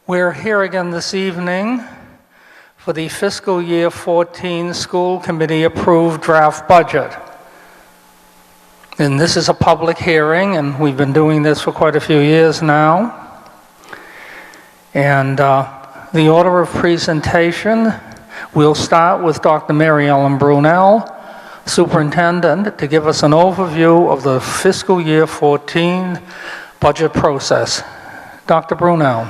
We're here again this evening for the fiscal year 14 school committee approved draft budget. And this is a public hearing, and we've been doing this for quite a few years now. And the order of presentation, we'll start with Dr. Mary Ellen Brunel, Superintendent, to give us an overview of the fiscal year 14 budget process. Dr. Brunel.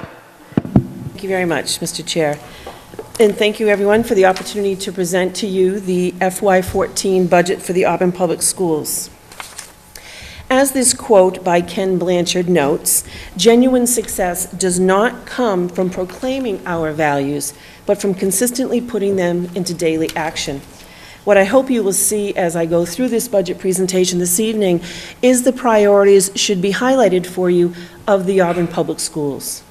Thank you very much, Mr. Chair. And thank you, everyone, for the opportunity to present to you the FY14 budget for the Auburn Public Schools. As this quote by Ken Blanchard notes, genuine success does not come from proclaiming our values, but from consistently putting them into daily action. What I hope you will see as I go through this budget presentation this evening is the priorities should be highlighted for you of the Auburn Public Schools.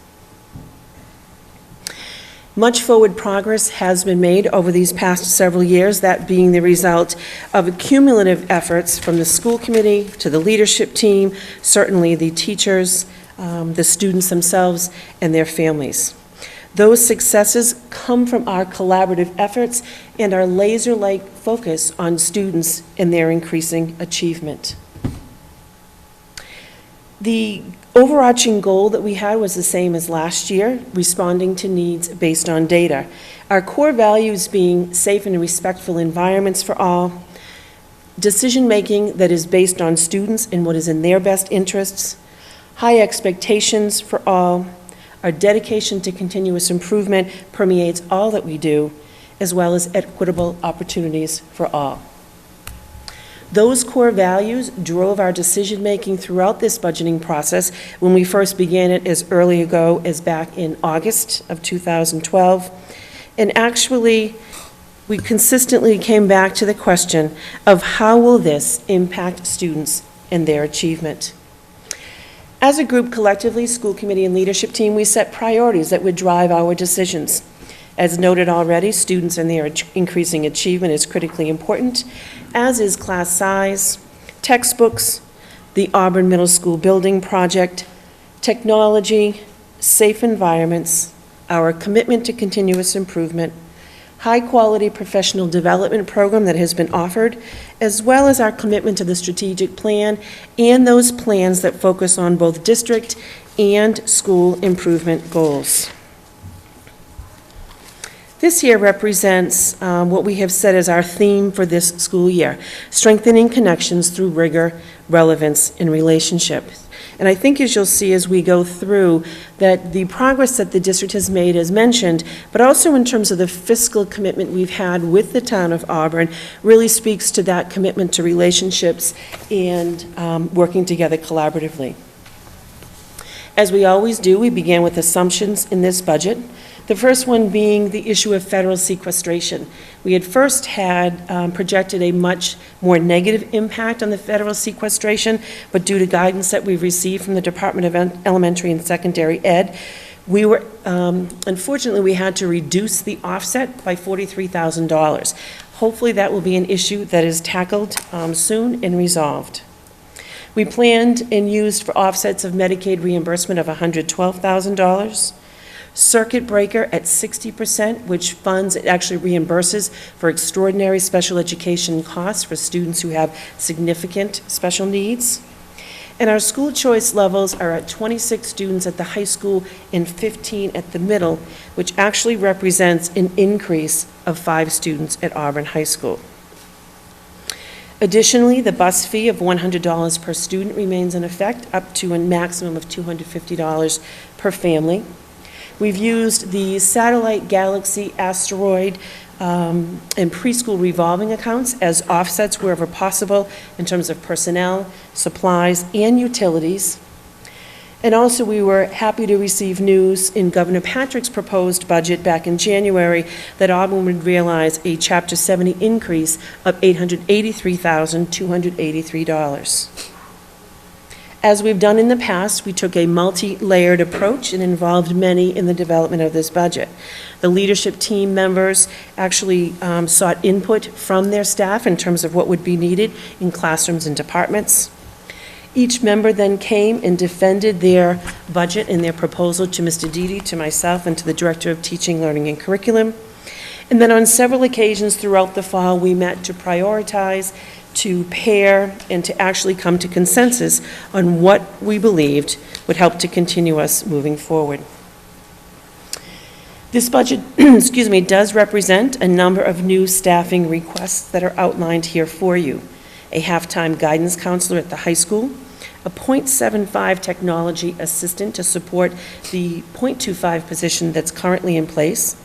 Much forward progress has been made over these past several years, that being the result of cumulative efforts from the school committee to the leadership team, certainly the teachers, the students themselves, and their families. Those successes come from our collaborative efforts and our laser-like focus on students and their increasing achievement. The overarching goal that we had was the same as last year, responding to needs based on data. Our core values being safe and respectful environments for all, decision-making that is based on students and what is in their best interests, high expectations for all, our dedication to continuous improvement permeates all that we do, as well as equitable opportunities for all. Those core values drove our decision-making throughout this budgeting process when we first began it as early ago as back in August of 2012. And actually, we consistently came back to the question of how will this impact students and their achievement. As a group collectively, school committee and leadership team, we set priorities that would drive our decisions. As noted already, students and their increasing achievement is critically important, as is class size, textbooks, the Auburn Middle School building project, technology, safe environments, our commitment to continuous improvement, high-quality professional development program that has been offered, as well as our commitment to the strategic plan and those plans that focus on both district and school improvement goals. This here represents what we have set as our theme for this school year, strengthening connections through rigor, relevance, and relationship. And I think as you'll see as we go through that the progress that the district has made is mentioned, but also in terms of the fiscal commitment we've had with the town of Auburn really speaks to that commitment to relationships and working together collaboratively. As we always do, we began with assumptions in this budget. The first one being the issue of federal sequestration. We had first had projected a much more negative impact on the federal sequestration, but due to guidance that we've received from the Department of Elementary and Secondary Ed, we were, unfortunately, we had to reduce the offset by $43,000. Hopefully that will be an issue that is tackled soon and resolved. We planned and used for offsets of Medicaid reimbursement of $112,000. Circuit breaker at 60%, which funds, it actually reimburses for extraordinary special education costs for students who have significant special needs. And our school choice levels are at 26 students at the high school and 15 at the middle, which actually represents an increase of 5 students at Auburn High School. Additionally, the bus fee of $100 per student remains in effect, up to a maximum of $250 per family. We've used the Satellite Galaxy Asteroid and preschool revolving accounts as offsets wherever possible in terms of personnel, supplies, and utilities. And also we were happy to receive news in Governor Patrick's proposed budget back in January that Auburn would realize a Chapter 70 increase of $883,283. As we've done in the past, we took a multi-layered approach and involved many in the development of this budget. The leadership team members actually sought input from their staff in terms of what would be needed in classrooms and departments. Each member then came and defended their budget and their proposal to Mr. Didi, to myself, and to the Director of Teaching, Learning, and Curriculum. And then on several occasions throughout the fall, we met to prioritize, to pair, and to actually come to consensus on what we believed would help to continue us moving forward. This budget, excuse me, does represent a number of new staffing requests that are outlined here for you. A half-time guidance counselor at the high school, a .75 technology assistant to support the .25 position that's currently in place,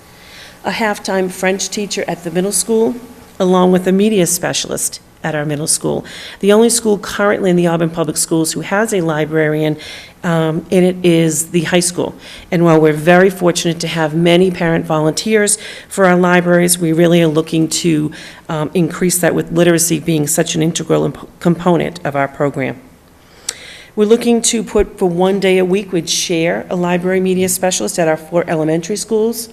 a half-time French teacher at the middle school, along with a media specialist at our middle school. The only school currently in the Auburn Public Schools who has a librarian in it is the high school. And while we're very fortunate to have many parent volunteers for our libraries, we really are looking to increase that, with literacy being such an integral component of our program. We're looking to put, for 1 day a week, we'd share a library media specialist at our 4 elementary schools.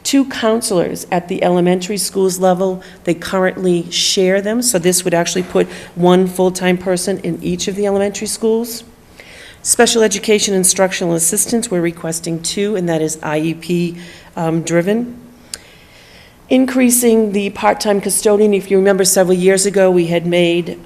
2 counselors at the elementary schools level, they currently share them, so this would actually put 1 full-time person in each of the elementary schools. Special education instructional assistants, we're requesting 2, and that is IEP driven. Increasing the part-time custodian. If you remember, several years ago, we had made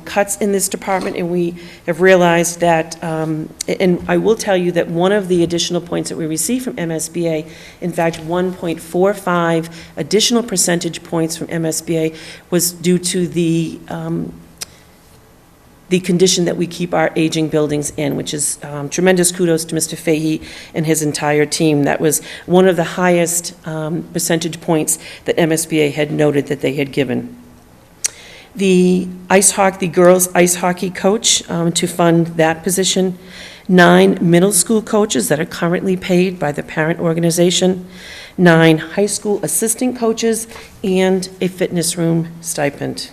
cuts in this department, and we have realized that, and I will tell you that one of the additional points that we received from MSBA, in fact, 1.45 additional percentage points from MSBA, was due to the condition that we keep our aging buildings in, which is tremendous kudos to Mr. Fahey and his entire team. That was one of the highest percentage points that MSBA had noted that they had given. The girls ice hockey coach, to fund that position. 9 middle school coaches that are currently paid by the parent organization. 9 high school assistant coaches, and a fitness room stipend.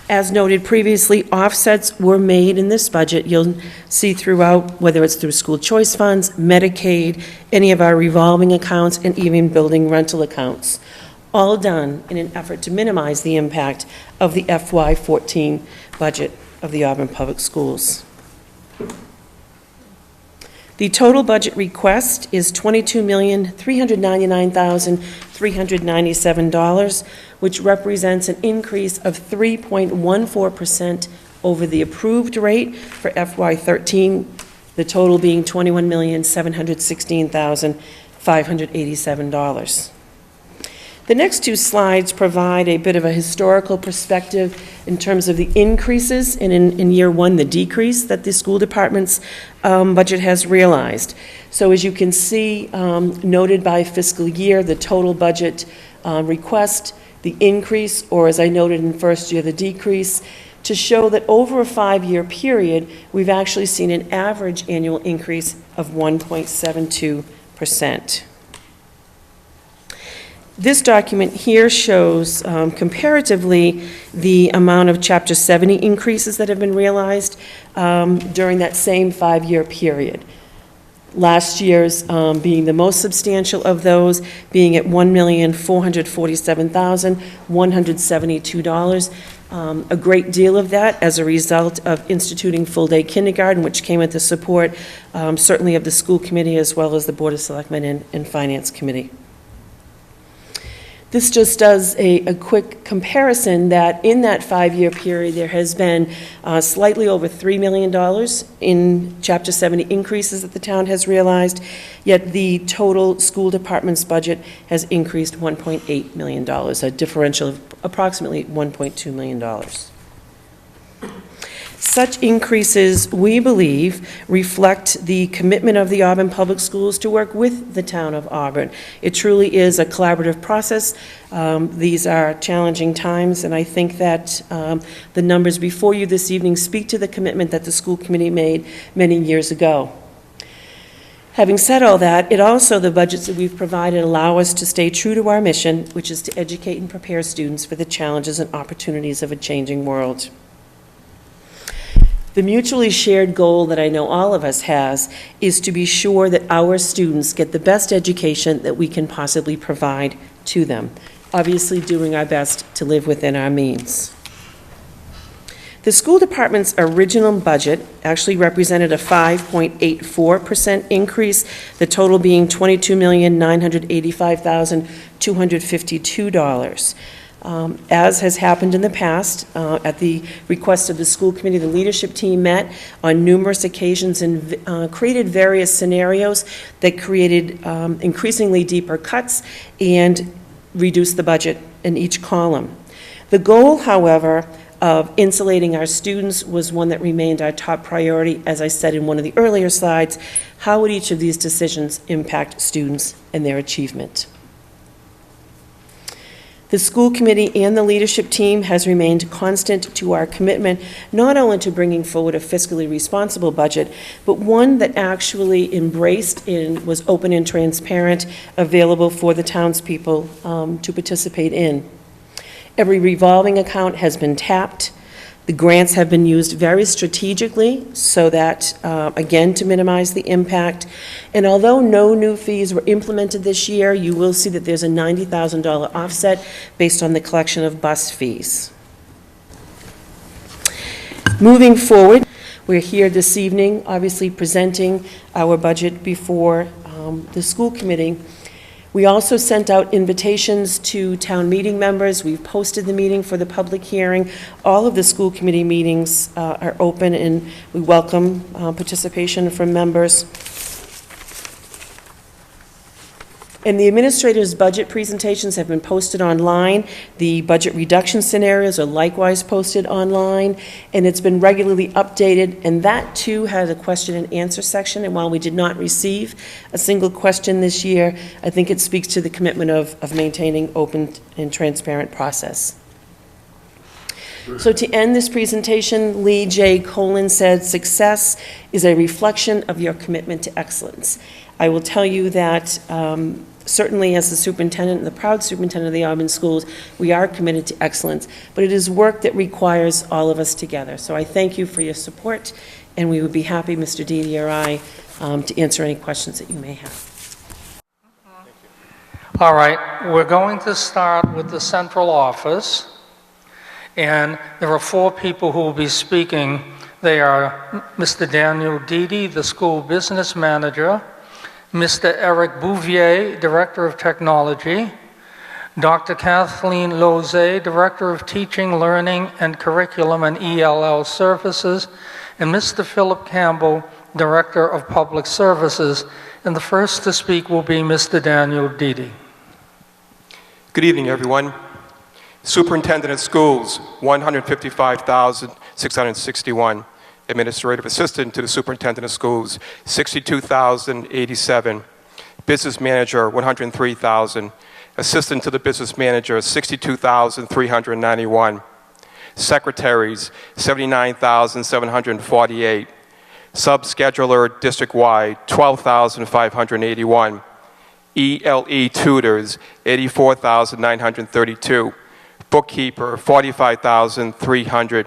As noted previously, offsets were made in this budget. You'll see throughout, whether it's through school choice funds, Medicaid, any of our revolving accounts, and even building rental accounts, all done in an effort to minimize the impact of the FY14 budget of the Auburn Public Schools. The total budget request is $22,399,397, which represents an increase of 3.14% over the approved rate for FY13, the total being $21,716,587. The next 2 slides provide a bit of a historical perspective in terms of the increases, and in year 1, the decrease that the school department's budget has realized. So as you can see, noted by fiscal year, the total budget request, the increase, or as I noted in first year, the decrease, to show that over a 5-year period, we've actually seen an average annual increase of 1.72%. This document here shows comparatively the amount of Chapter 70 increases that have been realized during that same 5-year period. Last year's being the most substantial of those, being at $1,447,172. A great deal of that as a result of instituting full-day kindergarten, which came with the support certainly of the school committee as well as the Board of Selectmen and Finance Committee. This just does a quick comparison that in that 5-year period, there has been slightly over $3 million in Chapter 70 increases that the town has realized, yet the total school department's budget has increased $1.8 million, a differential of approximately $1.2 million. Such increases, we believe, reflect the commitment of the Auburn Public Schools to work with the town of Auburn. It truly is a collaborative process. These are challenging times, and I think that the numbers before you this evening speak to the commitment that the school committee made many years ago. Having said all that, it also, the budgets that we've provided allow us to stay true to our mission, which is to educate and prepare students for the challenges and opportunities of a changing world. The mutually shared goal that I know all of us has is to be sure that our students get the best education that we can possibly provide to them, obviously doing our best to live within our means. The school department's original budget actually represented a 5.84% increase, the total being $22,985,252. As has happened in the past, at the request of the school committee, the leadership team met on numerous occasions and created various scenarios that created increasingly deeper cuts and reduced the budget in each column. The goal, however, of insulating our students was one that remained our top priority. As I said in one of the earlier slides, how would each of these decisions impact students and their achievement? The school committee and the leadership team has remained constant to our commitment, not only to bringing forward a fiscally responsible budget, but one that actually embraced and was open and transparent, available for the townspeople to participate in. Every revolving account has been tapped. The grants have been used very strategically so that, again, to minimize the impact. And although no new fees were implemented this year, you will see that there's a $90,000 offset based on the collection of bus fees. Moving forward, we're here this evening, obviously presenting our budget before the school committee. We also sent out invitations to town meeting members. We've posted the meeting for the public hearing. All of the school committee meetings are open, and we welcome participation from members. And the administrator's budget presentations have been posted online. The budget reduction scenarios are likewise posted online, and it's been regularly updated, and that too has a question and answer section. And while we did not receive a single question this year, I think it speaks to the commitment of maintaining open and transparent process. So to end this presentation, Lee J. Colin said, "Success is a reflection of your commitment to excellence." I will tell you that certainly as the superintendent and the proud superintendent of the Auburn schools, we are committed to excellence, but it is work that requires all of us together. So I thank you for your support, and we would be happy, Mr. Dede or I, to answer any questions that you may have. All right, we're going to start with the central office, and there are 4 people who will be speaking. They are Mr. Daniel Dede, the school business manager, Mr. Eric Bouvier, Director of Technology, Dr. Kathleen Lozay, Director of Teaching, Learning, and Curriculum and ELL Services, and Mr. Philip Campbell, Director of Public Services. And the first to speak will be Mr. Daniel Dede. Good evening, everyone. Superintendent of Schools, $155,661. Administrative Assistant to the Superintendent of Schools, $62,087. Business Manager, $103,000. Assistant to the Business Manager, $62,391. Secretaries, $79,748. Sub-scheduler district-wide, $12,581. ELE tutors, $84,932. Bookkeeper, $45,300.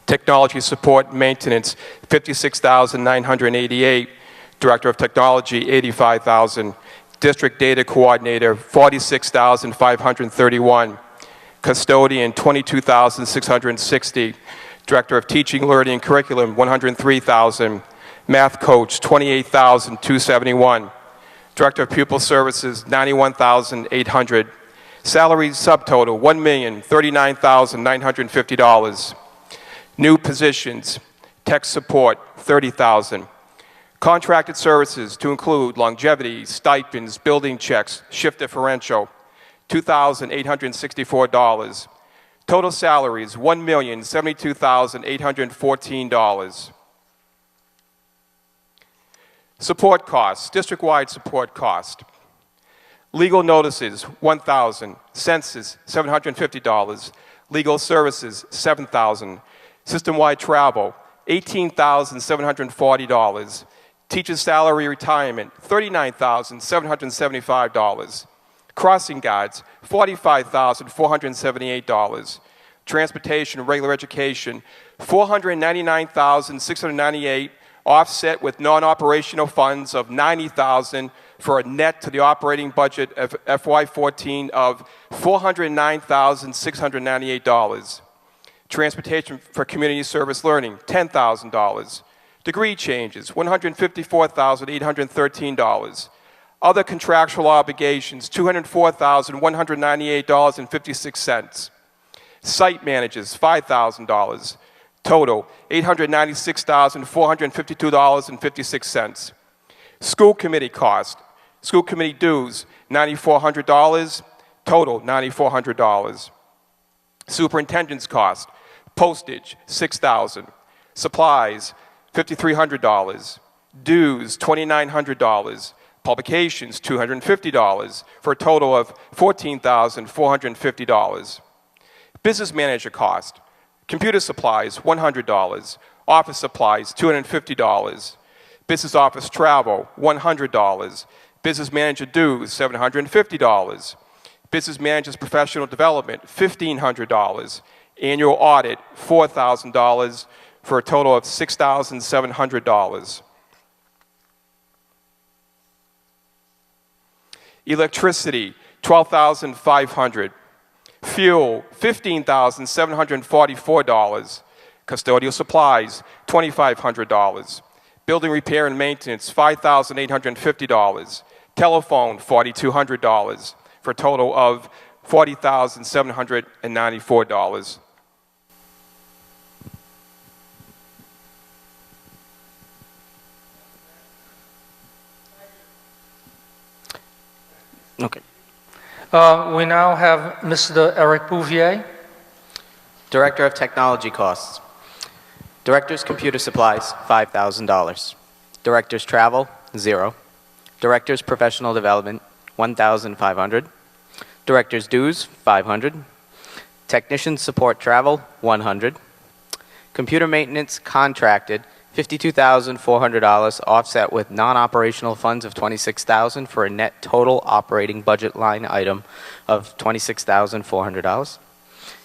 Technology support maintenance, $56,988. Director of Technology, $85,000. District data coordinator, $46,531. Custodian, $22,660. Director of Teaching, Learning, and Curriculum, $103,000. Math coach, $28,271. Director of Pupil Services, $91,800. Salary subtotal, $1,039,950. New positions, tech support, $30,000. Contracted services to include longevity, stipends, building checks, shift differential, $2,864. Total salaries, $1,072,814. Support costs, district-wide support cost. Legal notices, $1,000. Census, $750. Legal services, $7,000. System-wide travel, $18,740. Teacher's salary retirement, $39,775. Crossing guards, $45,478. Transportation and regular education, $499,698, offset with non-operational funds of $90,000 for a net to the operating budget of FY14 of $409,698. Transportation for community service learning, $10,000. Degree changes, $154,813. Other contractual obligations, $204,198.56. Site managers, $5,000. Total, $896,452.56. School committee cost, school committee dues, $9,400. Total, $9,400. Superintendent's cost, postage, $6,000. Supplies, $5,300. Dues, $2,900. Publications, $250, for a total of $14,450. Business manager cost, computer supplies, $100. Office supplies, $250. Business office travel, $100. Business manager dues, $750. Business manager's professional development, $1,500. Annual audit, $4,000, for a total of $6,700. Electricity, $12,500. Fuel, $15,744. Custodial supplies, $2,500. Building repair and maintenance, $5,850. Telephone, $4,200, for a total of $40,794. Okay. We now have Mr. Eric Bouvier. Director of Technology costs. Director's computer supplies, $5,000. Director's travel, $0. Director's professional development, $1,500. Director's dues, $500. Technician support travel, $100. Computer maintenance contracted, $52,400, offset with non-operational funds of $26,000 for a net total operating budget line item of $26,400.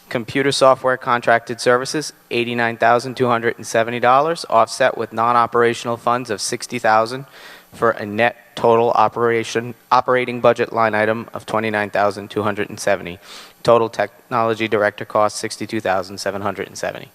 Computer software contracted services, $89,270, offset with non-operational funds of $60,000 for a net total operating budget line item of $29,270. Total technology director cost, $62,770.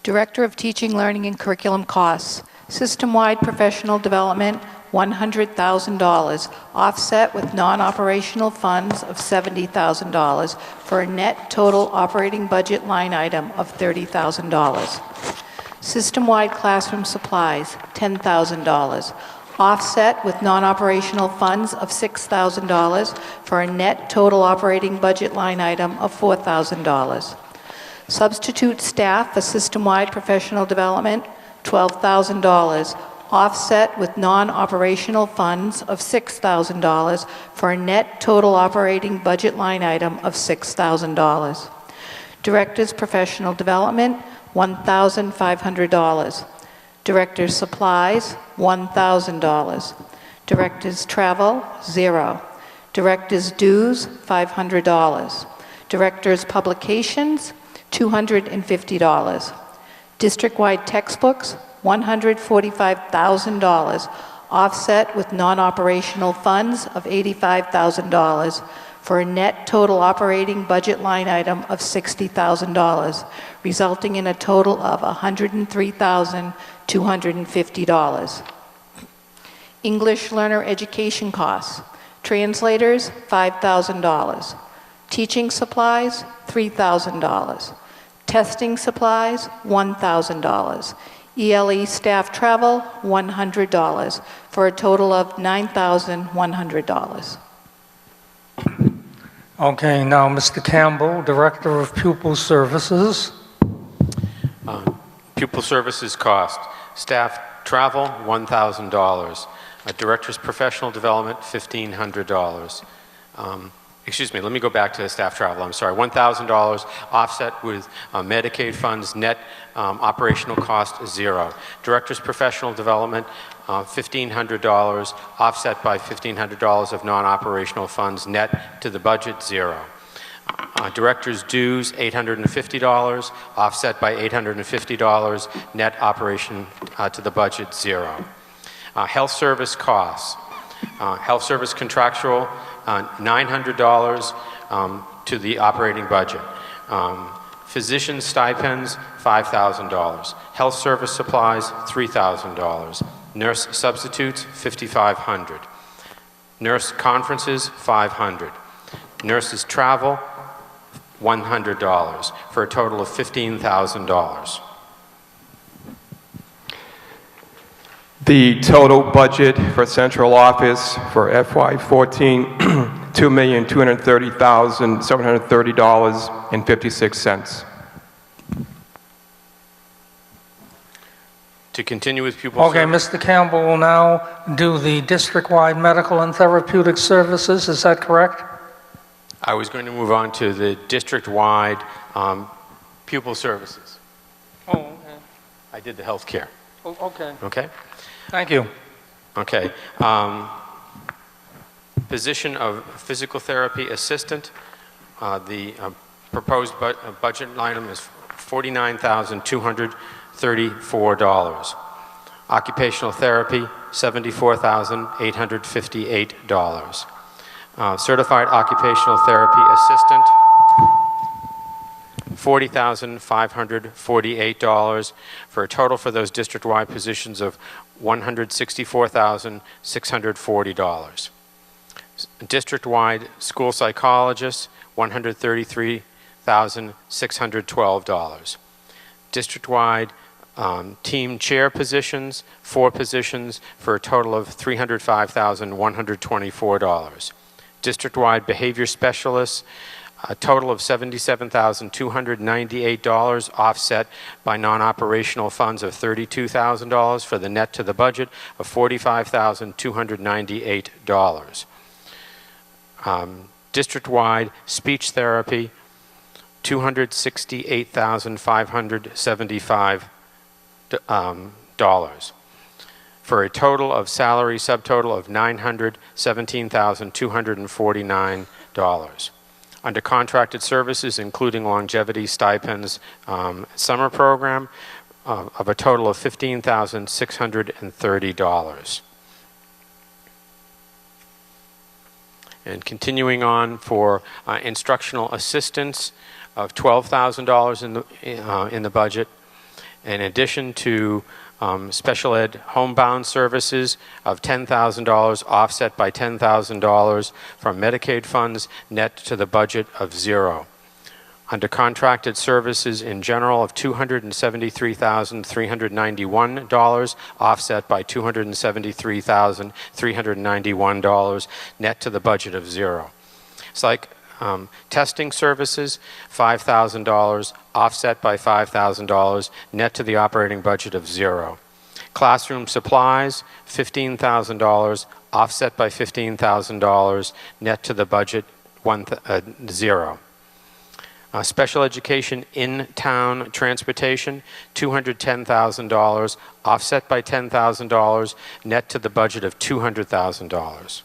Director of Teaching, Learning, and Curriculum costs. System-wide professional development, $100,000, offset with non-operational funds of $70,000 for a net total operating budget line item of $30,000. System-wide classroom supplies, $10,000, offset with non-operational funds of $6,000 for a net total operating budget line item of $4,000. Substitute staff for system-wide professional development, $12,000, offset with non-operational funds of $6,000 for a net total operating budget line item of $6,000. Director's professional development, $1,500. Director's supplies, $1,000. Director's travel, $0. Director's dues, $500. Director's publications, $250. District-wide textbooks, $145,000, offset with non-operational funds of $85,000 for a net total operating budget line item of $60,000, resulting in a total of $103,250. English learner education costs. Translators, $5,000. Teaching supplies, $3,000. Testing supplies, $1,000. ELE staff travel, $100, for a total of $9,100. Okay, now Mr. Campbell, Director of Pupil Services. Pupil services cost. Staff travel, $1,000. Director's professional development, $1,500. Excuse me, let me go back to the staff travel. I'm sorry, $1,000 offset with Medicaid funds, net operational cost, $0. Director's professional development, $1,500 offset by $1,500 of non-operational funds, net to the budget, $0. Director's dues, $850 offset by $850, net operation to the budget, $0. Health service costs. Health service contractual, $900 to the operating budget. Physician stipends, $5,000. Health service supplies, $3,000. Nurse substitutes, $5,500. Nurse conferences, $500. Nurses travel, $100, for a total of $15,000. The total budget for central office for FY14, $2,230,730.56. To continue with pupil Okay, service. Mr. Campbell will now do the district-wide medical and therapeutic services, is that correct? I was going to move on to the district-wide pupil services. Oh, okay. I did the health care. Oh, okay. Okay? Thank you. Okay. Position of physical therapy assistant. The proposed budget item is $49,234. Occupational therapy, $74,858. Certified occupational therapy assistant, $40,548, for a total for those district-wide positions of $164,640. District-wide school psychologist, $133,612. District-wide team chair positions, 4 positions, for a total of $305,124. District-wide behavior specialists, a total of $77,298, offset by non-operational funds of $32,000, for the net to the budget of $45,298. District-wide speech therapy, $268,575, for a total of salary subtotal of $917,249. Under contracted services, including longevity stipends, summer program, of a total of $15,630. And continuing on for instructional assistance of $12,000 in the budget, in addition to special ed homebound services of $10,000, offset by $10,000 from Medicaid funds, net to the budget of $0. Under contracted services in general of $273,391, offset by $273,391, net to the budget of $0. Psych testing services, $5,000, offset by $5,000, net to the operating budget of $0. Classroom supplies, $15,000, offset by $15,000, net to the budget $0. Special education in-town transportation, $210,000, offset by $10,000, net to the budget of $200,000.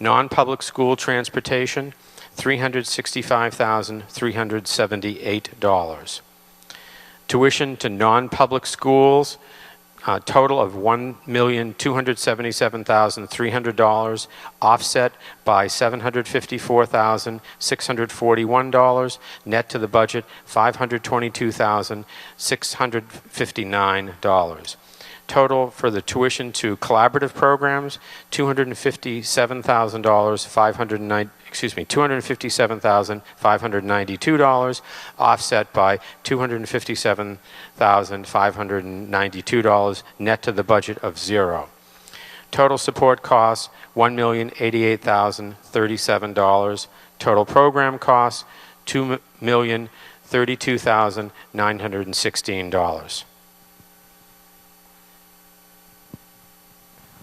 Non-public school transportation, $365,378. Tuition to non-public schools, a total of $1,277,300, offset by $754,641, net to the budget $522,659. Total for the tuition to collaborative programs, $257,592, offset by $257,592, net to the budget of $0. Total support costs, $1,088,037. Total program costs, $2,032,916.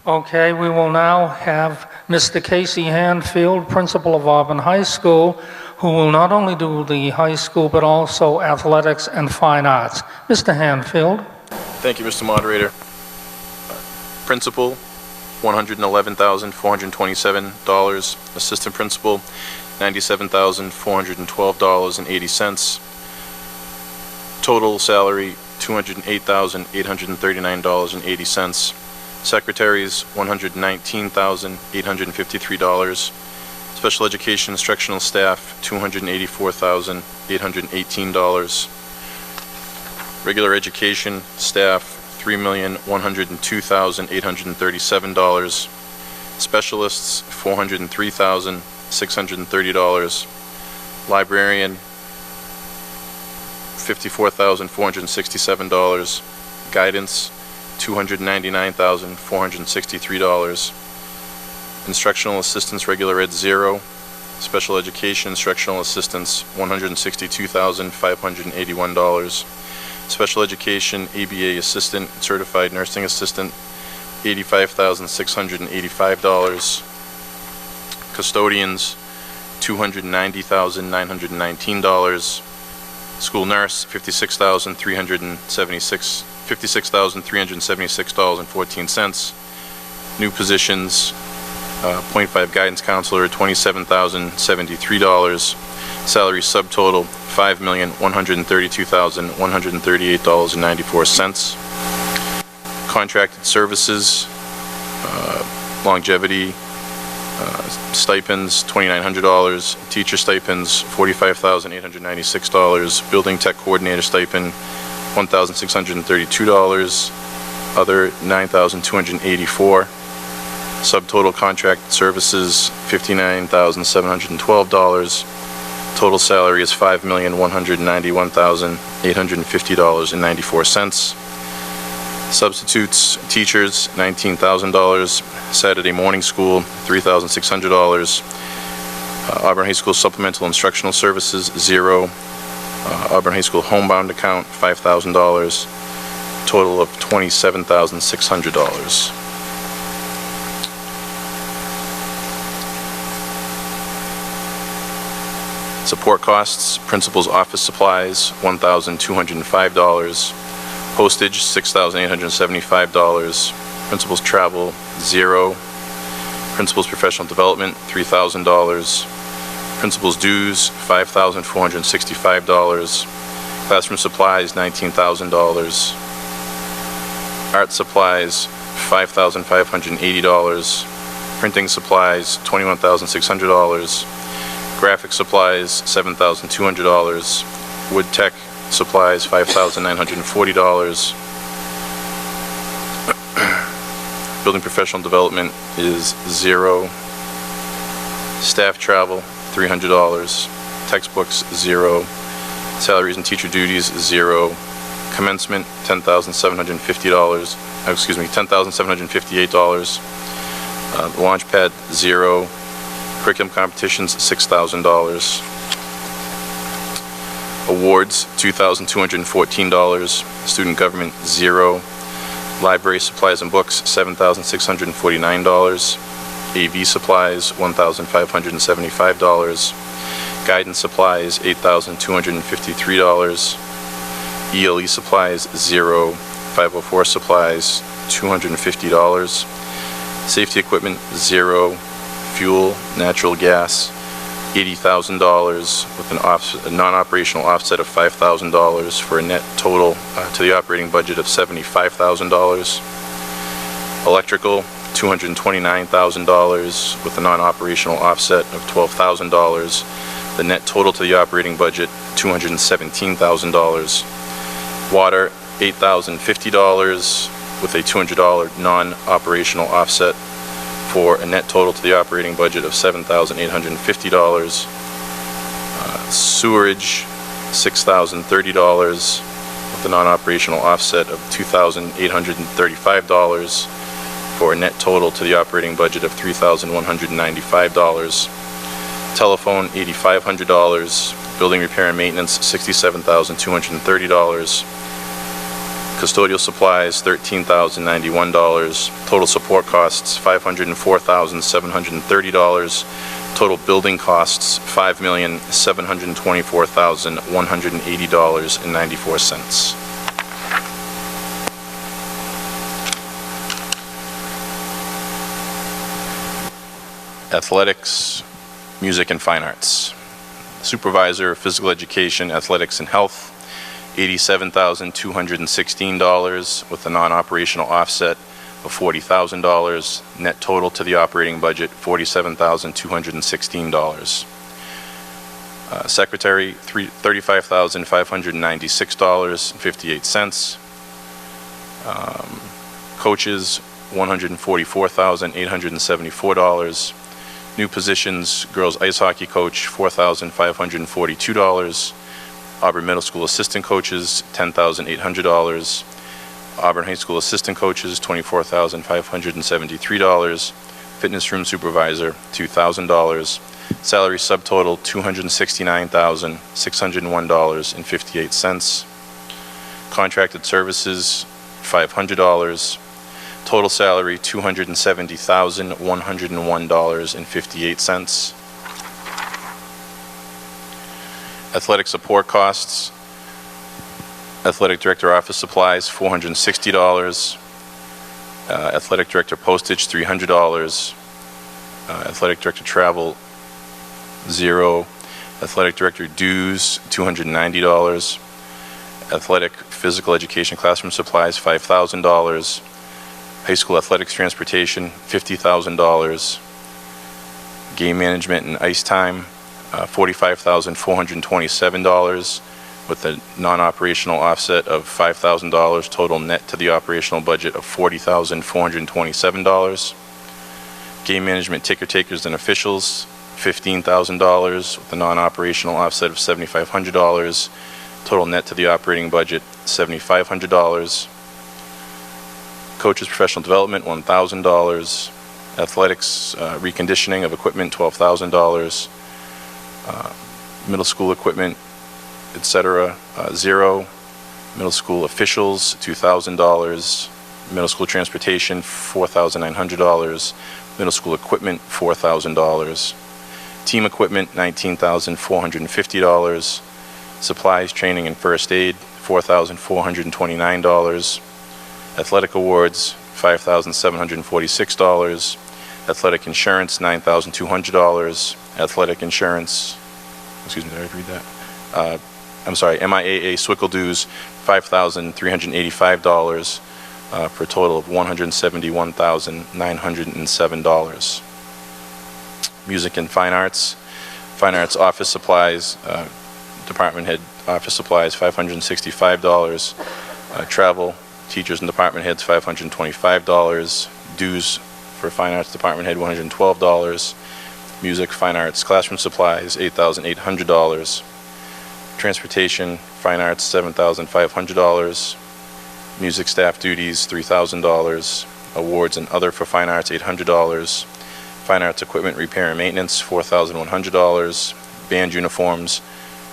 Okay, we will now have Mr. Casey Hanfield, principal of Auburn High School, who will not only do the high school but also athletics and fine arts. Mr. Hanfield. Thank you, Mr. Moderator. Principal, $111,427. Assistant principal, $97,412.80. Total salary, $208,839.80. Secretaries, $119,853. Special education instructional staff, $284,818. Regular education staff, $3,102,837. Specialists, $403,630. Librarian, $54,467. Guidance, $299,463. Instructional assistants, regular ed, 0. Special education instructional assistants, $162,581. Special education ABA assistant, certified nursing assistant, $85,685. Custodians, $290,919. School nurse, $56,376.14. New positions, .5 guidance counselor, $27,073. Salary subtotal, $5,132,138.94. Contracted services, longevity, stipends, $2,900. Teacher stipends, $45,896. Building tech coordinator stipend, $1,632. Other, $9,284. Subtotal contracted services, $59,712. Total salary is $5,191,850.94. Substitutes, teachers, $19,000. Saturday morning school, $3,600. Auburn High School supplemental instructional services, 0. Auburn High School homebound account, $5,000. Total of $27,600. Support costs, principal's office supplies, $1,205. Postage, $6,875. Principal's travel, 0. Principal's professional development, $3,000. Principal's dues, $5,465. Classroom supplies, $19,000. Art supplies, $5,580. Printing supplies, $21,600. Graphic supplies, $7,200. Wood tech supplies, $5,940. Building professional development is 0. Staff travel, $300. Textbooks, 0. Salaries and teacher duties, 0. Commencement, $10,750. $10,758. Launch pad, 0. Curriculum competitions, $6,000. Awards, $2,214. Student government, 0. Library supplies and books, $7,649. AV supplies, $1,575. Guidance supplies, $8,253. ELE supplies, 0. 504 supplies, $250. Safety equipment, 0. Fuel, natural gas, $80,000 with a non-operational offset of $5,000 for a net total to the operating budget of $75,000. Electrical, $229,000 with a non-operational offset of $12,000. The net total to the operating budget, $217,000. Water, $8,050 with a $200 non-operational offset for a net total to the operating budget of $7,850. Sewerage, $6,030 with a non-operational offset of $2,835 for a net total to the operating budget of $3,195. Telephone, $8,500. Building repair and maintenance, $67,230. Custodial supplies, $13,091. Total support costs, $504,730. Total building costs, $5,724,180.94. Athletics, music and fine arts. Supervisor of physical education, athletics and health, $87,216 with a non-operational offset of $40,000. Net total to the operating budget, $47,216. Secretary, $35,596.58. Coaches, $144,874. New positions, girls ice hockey coach, $4,542. Auburn Middle School assistant coaches, $10,800. Auburn High School assistant coaches, $24,573. Fitness room supervisor, $2,000. Salary subtotal, $269,601.58. Contracted services, $500. Total salary, $270,101.58. Athletic support costs, athletic director office supplies, $460. Athletic director postage, $300. Athletic director travel, $0. Athletic director dues, $290. Athletic physical education classroom supplies, $5,000. High school athletics transportation, $50,000. Game management and ice time, $45,427, with a non-operational offset of $5,000. Total net to the operational budget of $40,427. Game management ticker takers and officials, $15,000, with a non-operational offset of $7,500. Total net to the operating budget, $7,500. Coaches professional development, $1,000. Athletics reconditioning of equipment, $12,000. Middle school equipment, etc., $0. Middle school officials, $2,000. Middle school transportation, $4,900. Middle school equipment, $4,000. Team equipment, $19,450. Supplies, training, and first aid, $4,429. Athletic awards, $5,746. Athletic insurance, $9,200. Athletic insurance, excuse me, did I read that? I'm sorry, MIAA Swickle dues, $5,385, for a total of $171,907. Music and fine arts office supplies, department head office supplies, $565. Travel, teachers and department heads, $525. Dues for fine arts department head, $112. Music, fine arts, classroom supplies, $8,800. Transportation, fine arts, $7,500. Music staff duties, $3,000. Awards and other for fine arts, $800. Fine arts equipment repair and maintenance, $4,100. Band uniforms,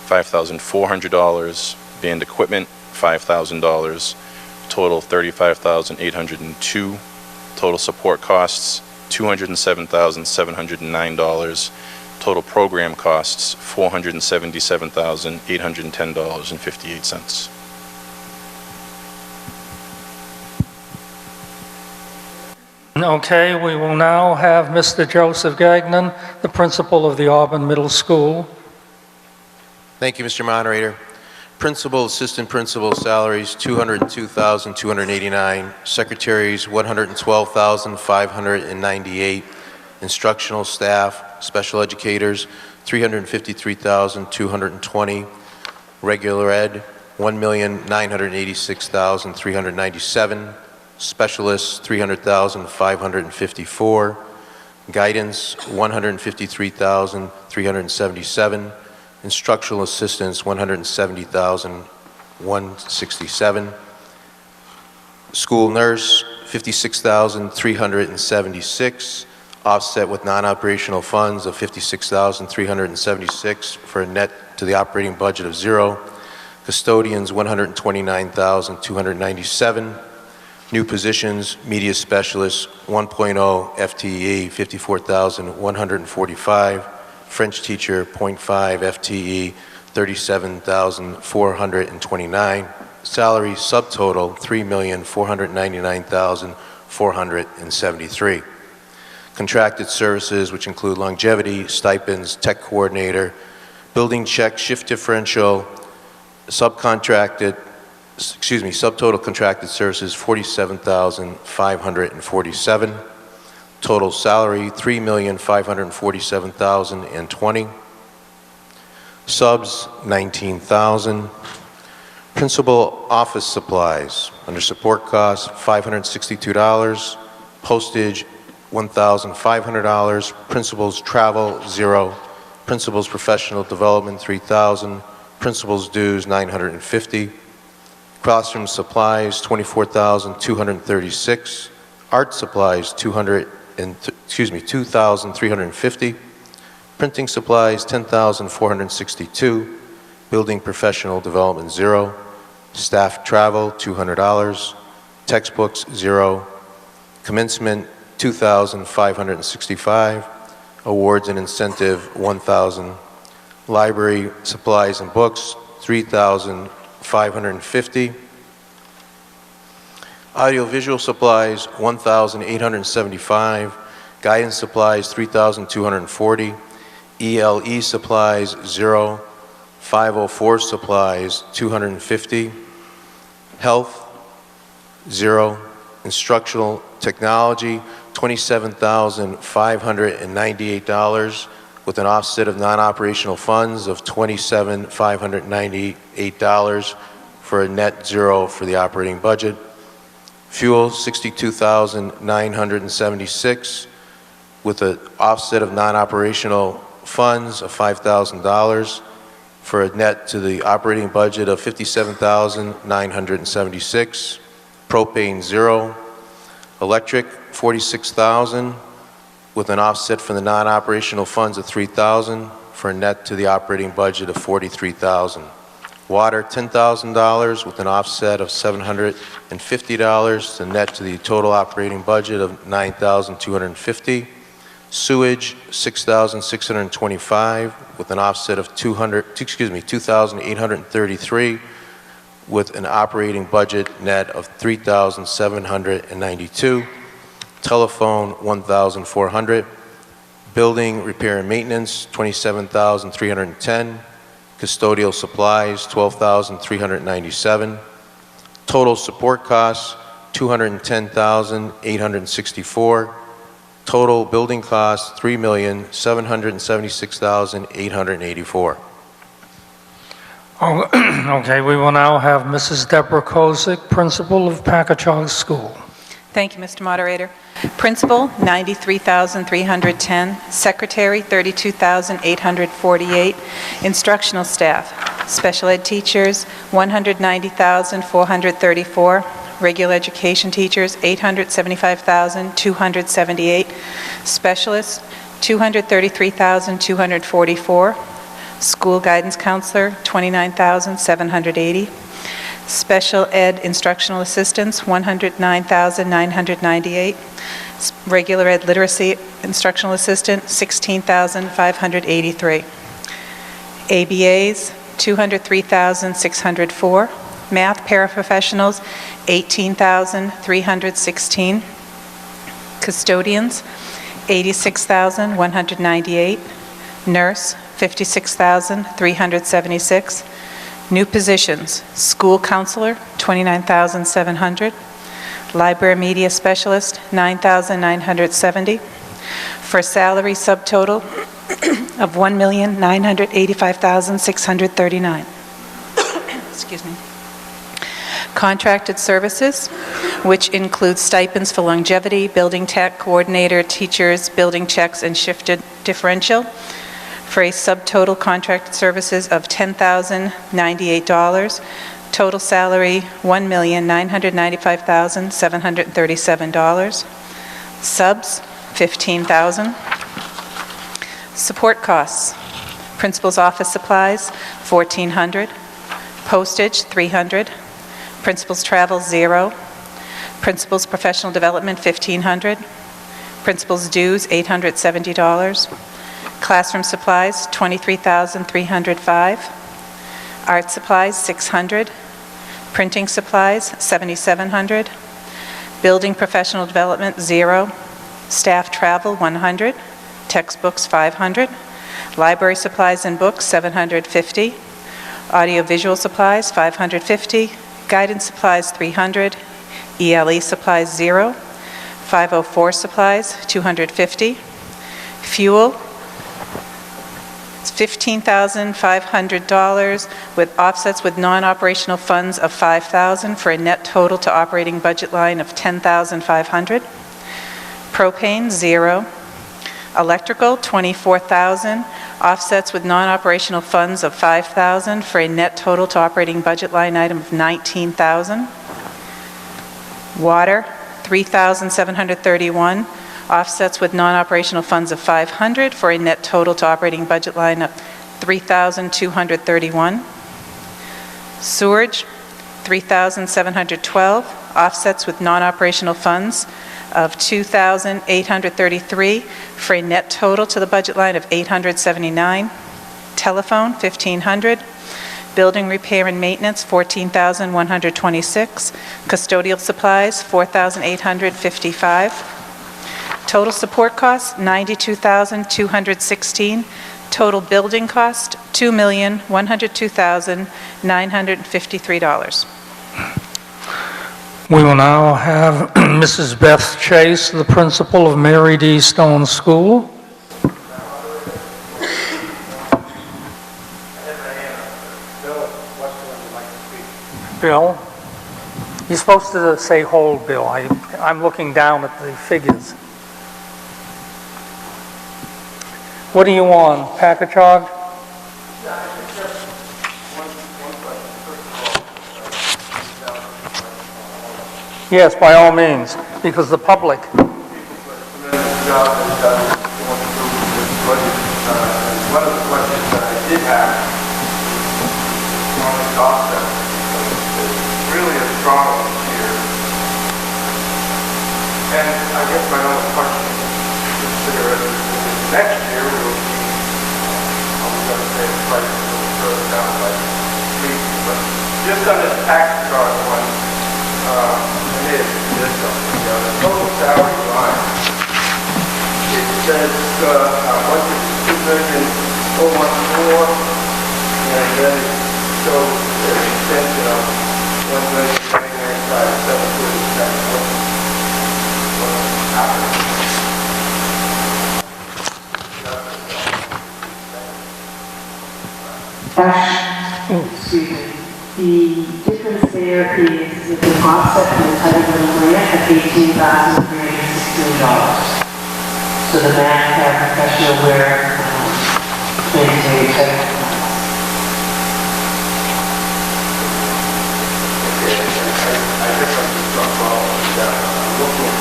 $5,400. Band equipment, $5,000. Total $35,802. Total support costs, $207,709. Total program costs, $477,810.58. Okay, we will now have Mr. Joseph Gagnon, the principal of the Auburn Middle School. Thank you, Mr. Moderator. Principal, assistant principal salaries, $202,289. Secretaries, $112,598. Instructional staff, special educators, $353,220. Regular ed, $1,986,397. Specialists, $300,554. Guidance, $153,377. Instructional assistants, $170,167. School nurse, $56,376. Offset with non-operational funds of $56,376 for a net to the operating budget of $0. Custodians, $129,297. New positions, media specialists, 1.0 FTE, $54,145. French teacher, 0.5 FTE, $37,429. Salary subtotal, $3,499,473. Contracted services, which include longevity, stipends, tech coordinator, building check, shift differential, subcontracted subtotal contracted services, $47,547. Total salary, $3,547,020. Subs, $19,000. Principal office supplies, under support costs, $562. Postage, $1,500. Principal's travel, $0. Principal's professional development, $3,000. Principal's dues, $950. Classroom supplies, $24,236. Art supplies, $2,350. Printing supplies, $10,462. Building professional development, $0. Staff travel, $200. Textbooks, $0. Commencement, $2,565. Awards and incentive, $1,000. Library supplies and books, $3,550. Audiovisual supplies, $1,875. Guidance supplies, $3,240. ELE supplies, $0. 504 supplies, $250. Health, $0. Instructional technology, $27,598, with an offset of non-operational funds of $27,598 for a net $0 for the operating budget. Fuel, $62,976, with an offset of non-operational funds of $5,000 for a net to the operating budget of $57,976. Propane, $0. Electric, $46,000, with an offset from the non-operational funds of $3,000 for a net to the operating budget of $43,000. Water, $10,000, with an offset of $750 to net to the total operating budget of $9,250. Sewage, $6,625, with an offset of $2,833, with an operating budget net of $3,792. Telephone, $1,400. Building repair and maintenance, $27,310. Custodial supplies, $12,397. Total support costs, $210,864. Total building costs, $3,776,884. Okay, we will now have Mrs. Deborah Kozik, principal of Packagug School. Thank you, Mr. Moderator. Principal, $93,310. Secretary, $32,848. Instructional staff, special ed teachers, $190,434. Regular education teachers, $875,278. Specialists, $233,244. School guidance counselor, $29,780. Special ed instructional assistants, $109,998. Regular ed literacy instructional assistant, $16,583. ABAs, $203,604. Math paraprofessionals, $18,316. Custodians, $86,198. Nurse, $56,376. New positions, school counselor, $29,700. Library media specialist, $9,970. For salary subtotal of $1,985,639. Excuse me. Contracted services, which includes stipends for longevity, building tech, coordinator, teachers, building checks, and shifted differential, for a subtotal contracted services of $10,098. Total salary, $1,995,737. Subs, $15,000. Support costs, principal's office supplies, $1,400. Postage, $300. Principal's travel, $0. Principal's professional development, $1,500. Principal's dues, $870. Classroom supplies, $23,305. Art supplies, $600. Printing supplies, $7,700. Building professional development, $0. Staff travel, $100. Textbooks, $500. Library supplies and books, $750. Audiovisual supplies, $550. Guidance supplies, $300. ELE supplies, $0. 504 supplies, $250. Fuel, it's $15,500 with offsets with non-operational funds of $5,000 for a net total to operating budget line of $10,500. Propane, $0. Electrical, $24,000, offsets with non-operational funds of $5,000 for a net total to operating budget line item of $19,000. Water, $3,731, offsets with non-operational funds of $500 for a net total to operating budget line of $3,231. Sewerage, $3,712, offsets with non-operational funds of $2,833 for a net total to the budget line of $879. Telephone, $1,500. Building repair and maintenance, $14,126. Custodial supplies, $4,855. Total support costs, $92,216. Total building cost, $2,102,953. We will now have Mrs. Beth Chase, the principal of Mary D. Stone School. Bill, you're supposed to say hold, Bill. I'm looking down at the figures. What are you on, Packagug? Yes, by all means, because the public. One of the questions that I did have on the cost is really a strong one here. And I guess my only question is consider it next year we'll see, I'm going to say the price is a little further down by 3, but just on this tax card one, I made this something, the total salary line. It says, budget $2,000,014, and then it shows an extension of $1,099,737. What happened? Excuse me. The difference there is the offset from the title grant at $18,316. So the math professional where maybe they take. I guess I'm just not following that. I'm looking at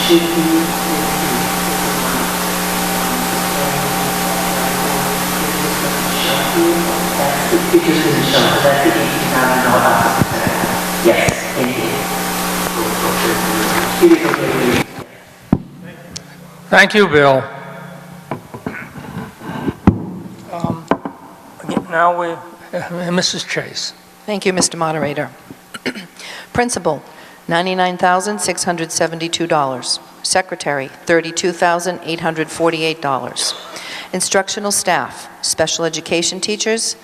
Should be that's the pictures in the show, so that's the $18,000. Yes, thank you. Thank you, Bill. Now Mrs. Chase. Thank you, Mr. Moderator. Principal, $99,672. Secretary, $32,848. Instructional staff, special education teachers,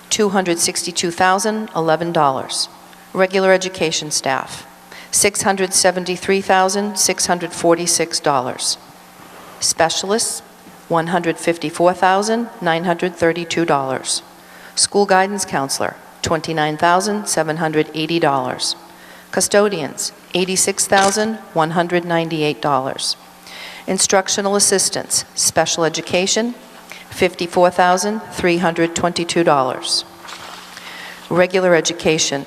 $262,011. Regular education staff, $673,646. Specialists, $154,932. School guidance counselor, $29,780. Custodians, $86,198. Instructional assistants, special education, $54,322. Regular education,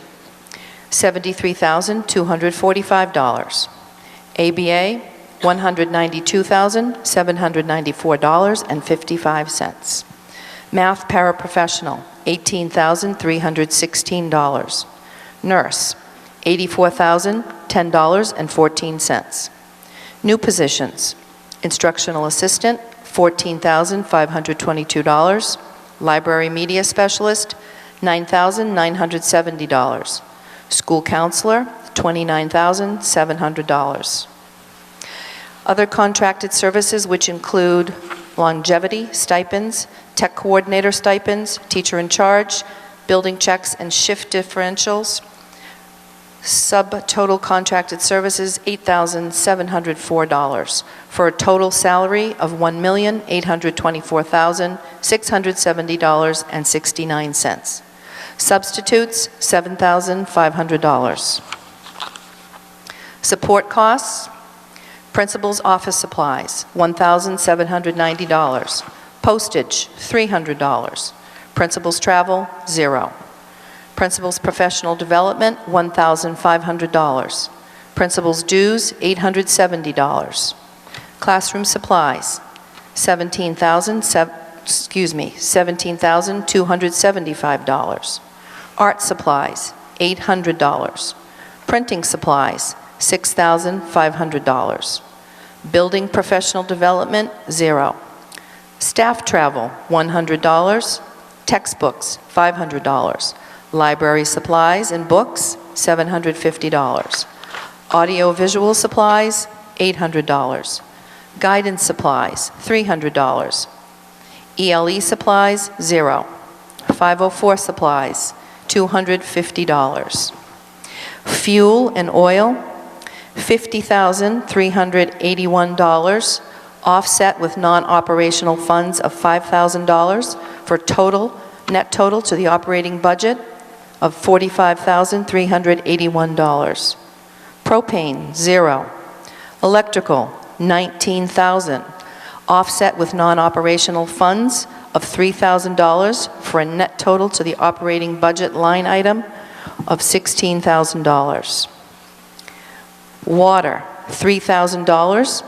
$73,245. ABA, $192,794.55. Math paraprofessional, $18,316. Nurse, $84,010.14. New positions: instructional assistant, $14,522. Library media specialist, $9,970. School counselor, $29,700. Other contracted services, which include longevity stipends, tech coordinator stipends, teacher in charge, building checks and shift differentials. Subtotal contracted services, $8,704, for a total salary of $1,824,670.69. Substitutes, $7,500. Support costs: principal's office supplies, $1,790. Postage, $300. Principal's travel, $0. Principal's professional development, $1,500. Principal's dues, $870. Classroom supplies, $17,275. Art supplies, $800. Printing supplies, $6,500. Building professional development, $0. Staff travel, $100. Textbooks, $500. Library supplies and books, $750. Audio-visual supplies, $800. Guidance supplies, $300. ELE supplies, $0. 504 supplies, $250. Fuel and oil, $50,381, offset with non-operational funds of $5,000 for net total to the operating budget of $45,381. Propane, $0. Electrical, $19,000, offset with non-operational funds of $3,000 for a net total to the operating budget line item of $16,000. Water, $3,000,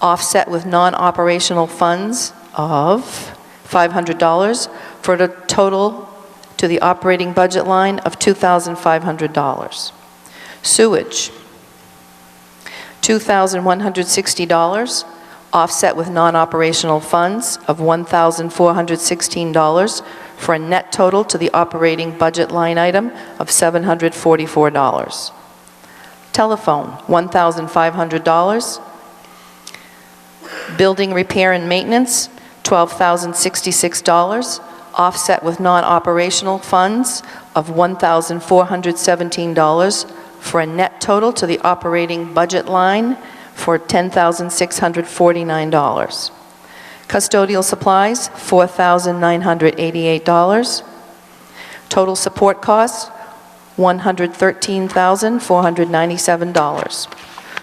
offset with non-operational funds of $500 for a total to the operating budget line of $2,500. Sewage, $2,160, offset with non-operational funds of $1,416 for a net total to the operating budget line item of $744. Telephone, $1,500. Building repair and maintenance, $12,066, offset with non-operational funds of $1,417 for a net total to the operating budget line for $10,649. Custodial supplies, $4,988. Total support costs, $113,497.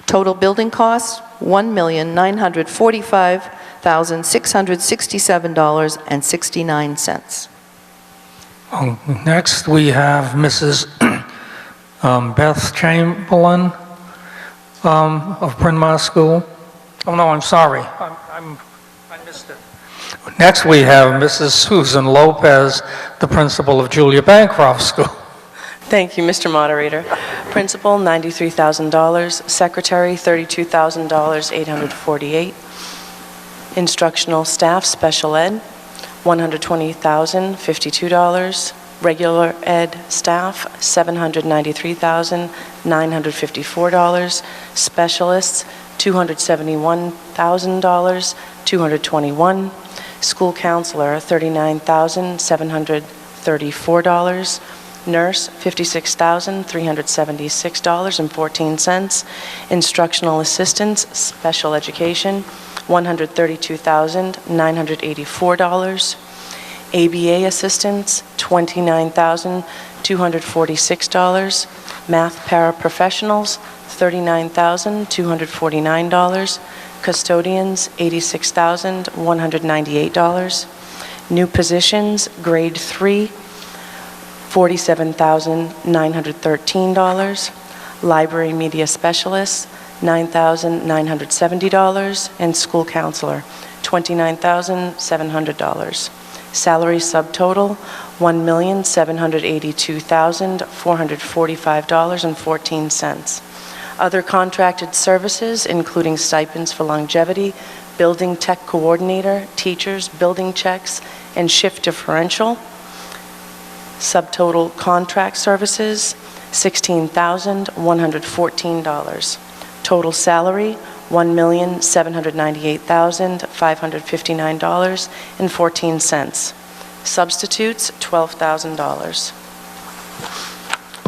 Total building costs, $1,945,667.69. Next, we have Mrs. Beth Chamberlain of Bryn Mawr School. Oh, no, I'm sorry. I missed it. Next, we have Mrs. Susan Lopez, the principal of Julia Bancroft School. Thank you, Mr. Moderator. Principal, $93,000. Secretary, $32,848. Instructional staff, special ed, $120,052. Regular ed staff, $793,954. Specialists, $271,000, $221. School counselor, $39,734. Nurse, $56,376.14. Instructional assistants, special education, $132,984. ABA assistants, $29,246. Math paraprofessionals, $39,249. Custodians, $86,198. New positions, grade 3, $47,913. Library media specialists, $9,970. And school counselor, $29,700. Salary subtotal, $1,782,445.14. Other contracted services, including stipends for longevity, building tech coordinator, teachers, building checks, and shift differential. Subtotal contract services, $16,114. Total salary, $1,798,559.14. Substitutes, $12,000.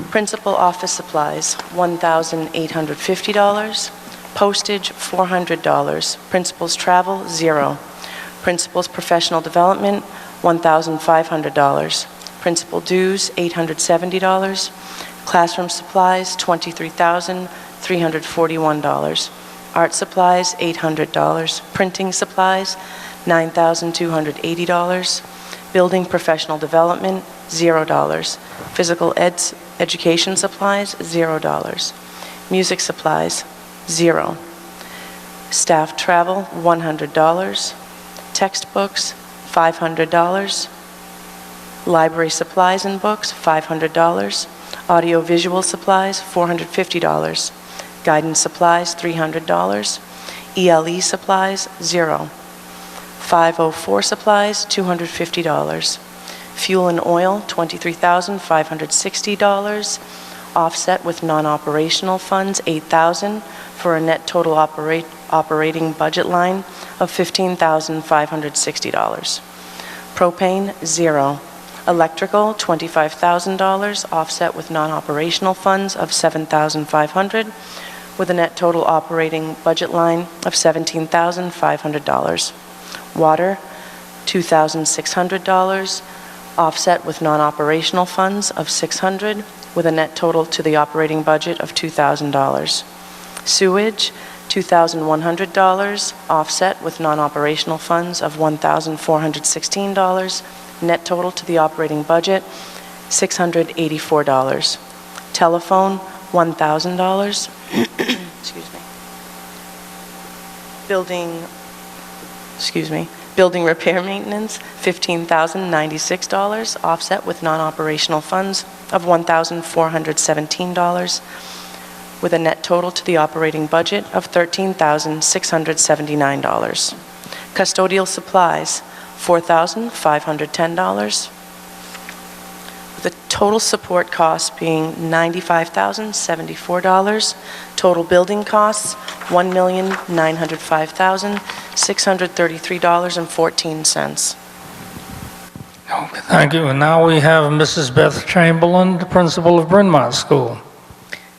Principal office supplies, $1,850. Postage, $400. Principal's travel, $0. Principal's professional development, $1,500. Principal dues, $870. Classroom supplies, $23,341. Art supplies, $800. Printing supplies, $9,280. Building professional development, $0. Physical education supplies, $0. Music supplies, $0. Staff travel, $100. Textbooks, $500. Library supplies and books, $500. Audio-visual supplies, $450. Guidance supplies, $300. ELE supplies, $0. 504 supplies, $250. Fuel and oil, $23,560. Offset with non-operational funds, $8,000, for a net total operating budget line of $15,560. Propane, $0. Electrical, $25,000, offset with non-operational funds of $7,500, with a net total operating budget line of $17,500. Water, $2,600, offset with non-operational funds of $600, with a net total to the operating budget of $2,000. Sewage, $2,100, offset with non-operational funds of $1,416, net total to the operating budget, $684. Telephone, $1,000. Excuse me. Building repair maintenance, $15,096, offset with non-operational funds of $1,417, with a net total to the operating budget of $13,679. Custodial supplies, $4,510, with the total support cost being $95,074. Total building costs, $1,905,633.14. Okay, thank you. And now we have Mrs. Beth Chamberlain, the principal of Bryn Mawr School.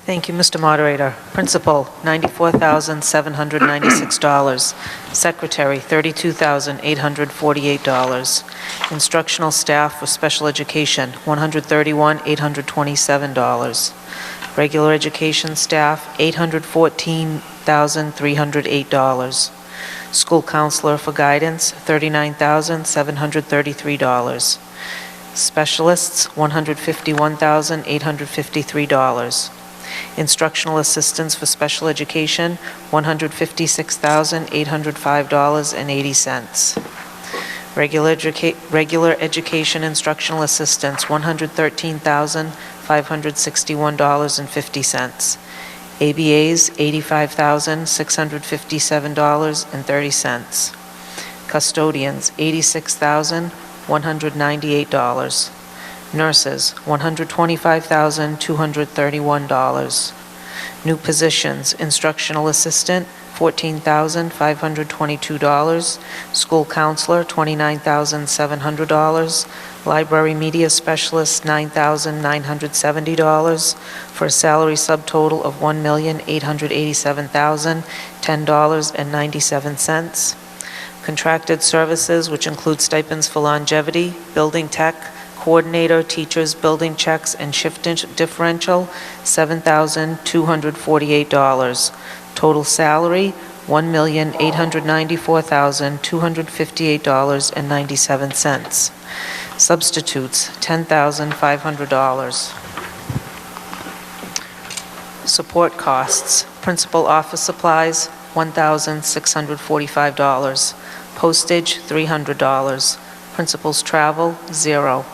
Thank you, Mr. Moderator. Principal, $94,796. Secretary, $32,848. Instructional staff for special education, $131,827. Regular education staff, $814,308. School counselor for guidance, $39,733. Specialists, $151,853. Instructional assistants for special education, $156,805.80. Regular education instructional assistants, $113,561.50. ABAs, $85,657.30. Custodians, $86,198. Nurses, $125,231. New positions, instructional assistant, $14,522. School counselor, $29,700. Library media specialist, $9,970, for a salary subtotal of $1,887,010.97. Contracted services, which include stipends for longevity, building tech, coordinator, teachers, building checks, and shift differential, $7,248. Total salary, $1,894,258.97. Substitutes, $10,500. Support costs, principal office supplies, $1,645. Postage, $300. Principal's travel, $0.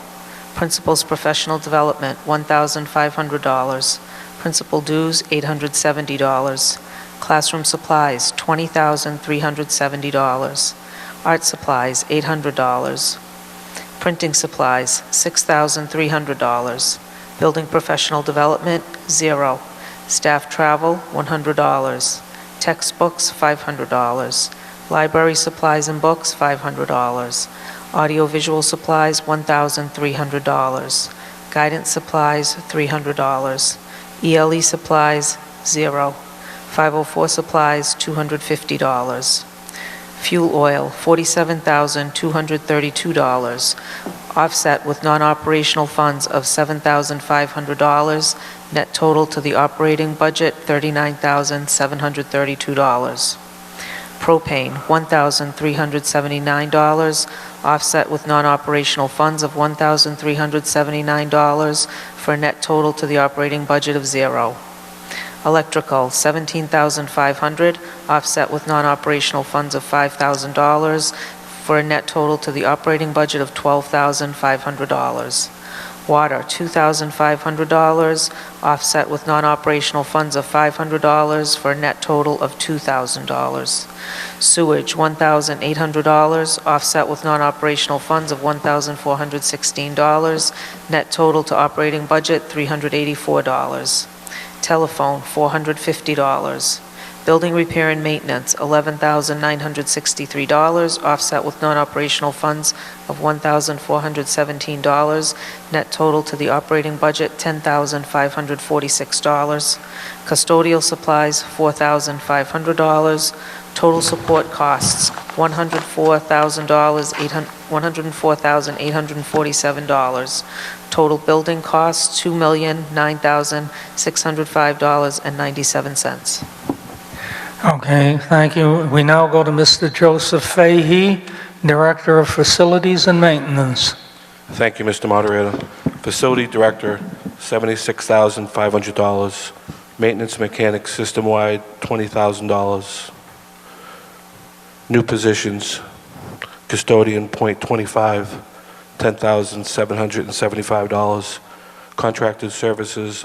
Principal's professional development, $1,500. Principal dues, $870. Classroom supplies, $20,370. Art supplies, $800. Printing supplies, $6,300. Building professional development, $0. Staff travel, $100. Textbooks, $500. Library supplies and books, $500. Audiovisual supplies, $1,300. Guidance supplies, $300. ELE supplies, $0. 504 supplies, $250. Fuel oil, $47,232. Offset with non-operational funds of $7,500. Net total to the operating budget, $39,732. Propane, $1,379. Offset with non-operational funds of $1,379 for a net total to the operating budget of $0. Electrical, $17,500, offset with non-operational funds of $5,000 for a net total to the operating budget of $12,500. Water, $2,500, offset with non-operational funds of $500 for a net total of $2,000. Sewage, $1,800, offset with non-operational funds of $1,416, net total to operating budget $384. Telephone, $450. Building repair and maintenance, $11,963, offset with non-operational funds of $1,417, net total to the operating budget $10,546. Custodial supplies, $4,500. Total support costs, $104,847. Total building costs, $2,009,605.97. Okay, thank you. We now go to Mr. Joseph Fahey, Director of Facilities and Maintenance. Thank you, Mr. Moderator. Facility Director, $76,500. Maintenance Mechanic System-wide, $20,000. New positions, Custodian, .25, $10,775. Contracted services,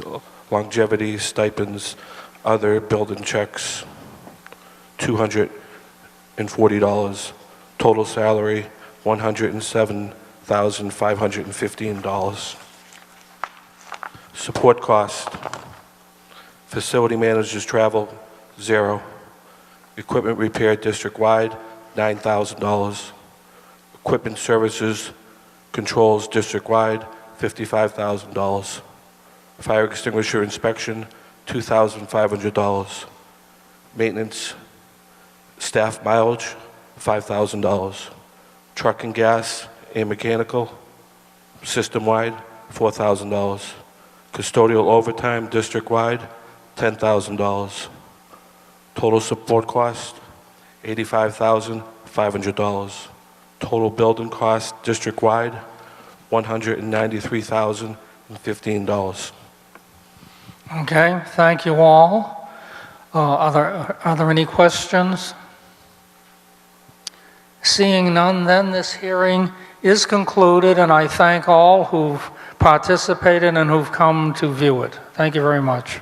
longevity, stipends, other building checks, $240. Total salary, $107,515. Support cost, facility managers travel, $0. Equipment repair district-wide, $9,000. Equipment services controls district-wide, $55,000. Fire extinguisher inspection, $2,500. Maintenance staff mileage, $5,000. Truck and gas and mechanical, system-wide, $4,000. Custodial overtime district-wide, $10,000. Total support cost, $85,500. Total building cost district-wide, $193,015. Okay, thank you all. Are there any questions? Seeing none, then this hearing is concluded, and I thank all who've participated and who've come to view it. Thank you very much.